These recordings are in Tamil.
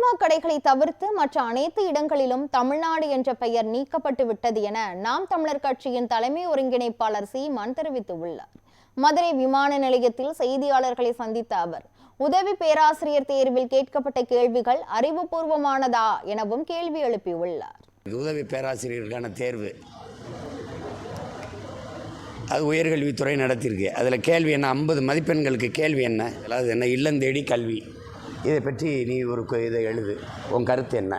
டாஸ்மாக் கடைகளை தவிர்த்து மற்ற அனைத்து இடங்களிலும் தமிழ்நாடு என்ற பெயர் நீக்கப்பட்டு விட்டது என நாம் தமிழர் கட்சியின் தலைமை ஒருங்கிணைப்பாளர் சீமான் தெரிவித்துள்ளார். மதுரை விமான நிலையத்தில் செய்தியாளர்களை சந்தித்த அவர், உதவி பேராசிரியர் தேர்வில் கேட்கப்பட்ட கேள்விகள் அறிவுபூர்வமானதா எனவும் கேள்வி எழுப்பியுள்ளார். உதவி பேராசிரியருக்கான தேர்வு அது உயர்கல்வித்துறை நடத்தியிருக்கு. அதில் கேள்வி என்ன, 50 மதிப்பெண்களுக்கு கேள்வி என்ன, அதாவது என்ன, இல்லந்தேடி கல்வி, இதை பற்றி நீ ஒரு இதை எழுது, உன் கருத்து என்ன,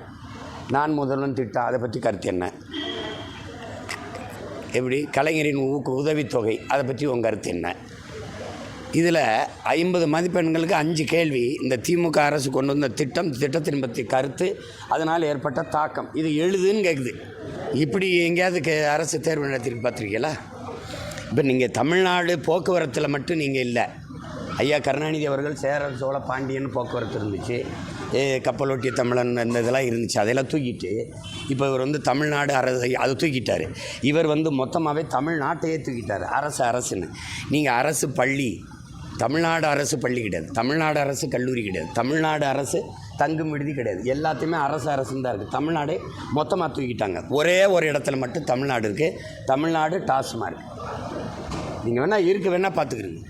நான் முதல்வன் திட்டம் அதை பற்றி கருத்து என்ன, எப்படி கலைஞரின் உதவித்தொகை அதை பற்றி உன் கருத்து என்ன. இதில் 50 மதிப்பெண்களுக்கு 5 கேள்வி. இந்த திமுக அரசு கொண்டு வந்த திட்டத்தின் பற்றி கருத்து, அதனால் ஏற்பட்ட தாக்கம், இது எழுதுன்னு கேட்குது. இப்படி எங்கேயாவது அரசு தேர்வு நடத்திட்டு பார்த்துருக்கீங்களா? இப்போ நீங்கள் தமிழ்நாடு போக்குவரத்தில் மட்டும் நீங்கள் இல்லை. ஐயா கருணாநிதி அவர்கள் சேரர் சோழ பாண்டியன் போக்குவரத்து இருந்துச்சு, கப்பலோட்டிய தமிழன் இந்த இதெல்லாம் இருந்துச்சு. அதெல்லாம் தூக்கிட்டு இப்போ இவர் தமிழ்நாடு அரசு அதை தூக்கிட்டார். இவர் மொத்தமாகவே தமிழ்நாட்டையே தூக்கிட்டார். அரசுன்னு நீங்கள் அரசு பள்ளி, தமிழ்நாடு அரசு பள்ளி கிடையாது, தமிழ்நாடு அரசு கல்லூரி கிடையாது, தமிழ்நாடு அரசு தங்கும் விடுதி கிடையாது, எல்லாத்தையுமே அரசுன்னு தான் இருக்குது. தமிழ்நாடு மொத்தமாக தூக்கிட்டாங்க. ஒரே ஒரு இடத்துல மட்டும் தமிழ்நாடு இருக்குது, தமிழ்நாடு டாஸ்மாக். நீங்கள் வேணால் இருக்க வேணால் பார்த்துக்கிறீங்க.